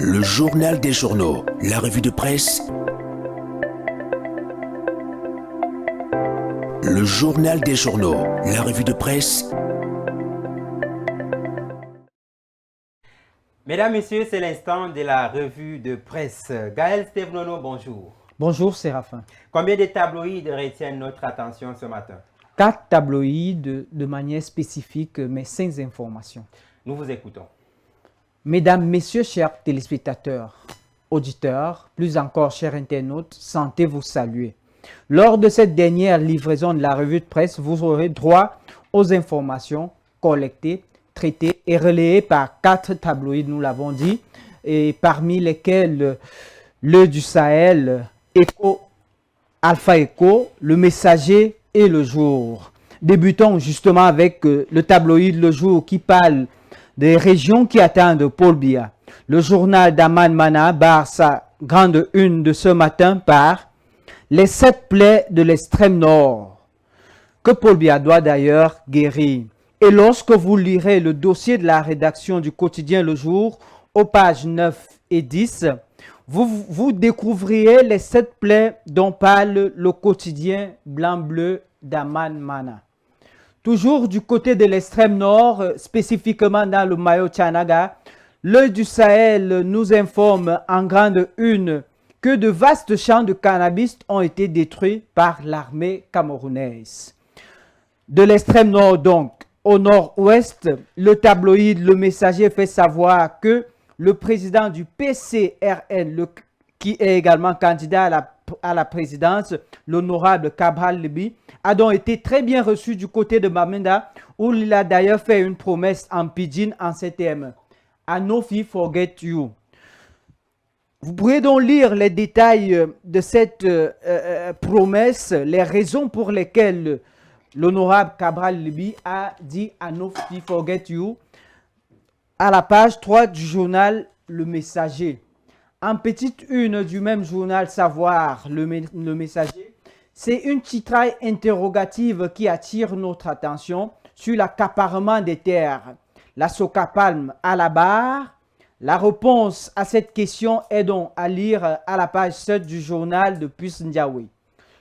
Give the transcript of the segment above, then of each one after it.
Le journal des journaux, la revue de presse. Le journal des journaux, la revue de presse. Mesdames, Messieurs, c'est l'instant de la revue de presse. Gaël Stevnono, bonjour. Bonjour Séraphin. Combien de tabloïds retiennent notre attention ce matin? 4 tabloïds de manière spécifique mais sans information. Nous vous écoutons. Mesdames, Messieurs, chers téléspectateurs, auditeurs, plus encore chers internautes, sentez vous saluer. Lors de cette dernière livraison de la revue de presse, vous aurez droit aux informations collectées, traitées et relayées par 4 tabloïds, nous l'avons dit, et parmi lesquels Le du Sahel, Echo, Alpha Echo, Le Messager et Le Jour. Débutons justement avec le tabloïd Le Jour qui parle des régions qui attendent Paul Biya. Le journal d'Aman Mana barre sa grande une de ce matin par les 7 plaies de l'extrême nord que Paul Biya doit d'ailleurs guérir. Et lorsque vous lirez le dossier de la rédaction du quotidien Le Jour aux pages 9 et 10, vous découvrirez les 7 plaies dont parle le quotidien blanc-bleu d'Aman Mana. Toujours du côté de l'extrême nord, spécifiquement dans le Mayo-Tchanaga, l'Œil du Sahel nous informe en grande une que de vastes champs de cannabis ont été détruits par l'armée camerounaise. De l'extrême nord donc, au nord-ouest, le tabloïd Le Messager fait savoir que le président du PCRN, qui est également candidat à la présidence, l'honorable Cabral Libi, a donc été très bien reçu du côté de Bamenda, où il a d'ailleurs fait une promesse en pidgin en ces termes. Anofi forget you. Vous pourrez donc lire les détails de cette promesse, les raisons pour lesquelles l'honorable Cabral Libi a dit Anofi forget you à la page 3 du journal Le Messager. En petite une du même journal Savoir, le Messager, c'est une titraille interrogative qui attire notre attention sur l'accaparement des terres. La Socapalm à la barre. La réponse à cette question est donc à lire à la page 7 du journal de Puss Ndiaoui.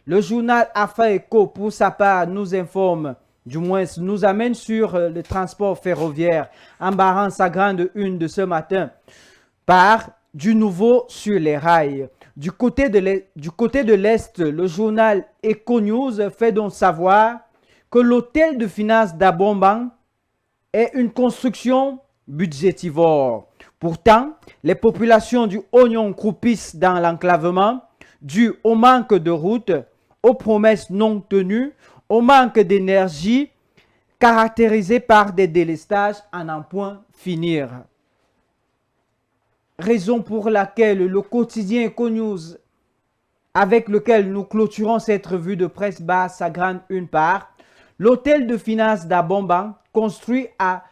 Le journal Alpha Echo, pour sa part, nous informe, du moins nous amène sur le transport ferroviaire, en barrant sa grande une de ce matin par du nouveau sur les rails. Du côté de l'Est, le journal Eco News fait donc savoir que l'hôtel de finances d'Abomban est une construction budgétivore. Pourtant, les populations du Oignon croupissent dans l'enclavement dû au manque de routes, aux promesses non tenues, au manque d'énergie caractérisé par des délestages à n'en point finir. Raison pour laquelle le quotidien Eco News, avec lequel nous clôturons cette revue de presse, bat sa grande une part. L'hôtel de finances d'Abomban, construit à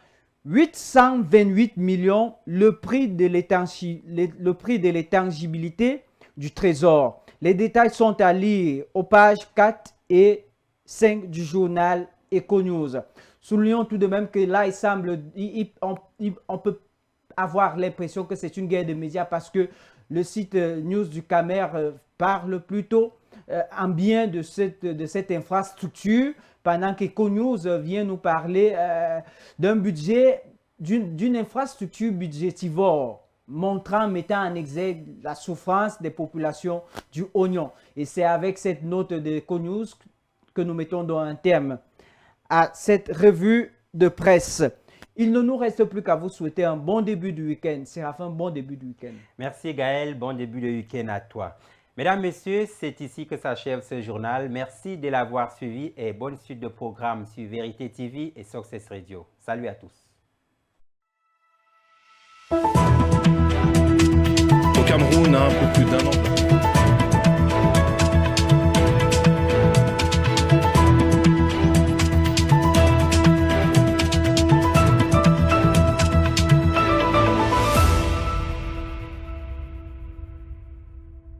828 millions, le prix de l'étangibilité du trésor. Les détails sont à lire aux pages 4 et 5 du journal Eco News. Soulignons tout de même que là, on peut avoir l'impression que c'est une guerre de médias parce que le site News du Camer parle plutôt en bien de cette infrastructure, pendant qu'Eco News vient nous parler d'un budget, d'une infrastructure budgétivore, mettant en exergue la souffrance des populations du Oignon. Et c'est avec cette note d'Eco News que nous mettons donc un terme à cette revue de presse. Il ne nous reste plus qu'à vous souhaiter un bon début du week-end. Séraphin, bon début du week-end. Merci Gaël, bon début de week-end à toi. Mesdames, Messieurs, c'est ici que s'achève ce journal. Merci de l'avoir suivi et bonne suite de programmes sur Vérité TV et Success Radio. Salut à tous. Au Cameroun, un peu plus d'1 an.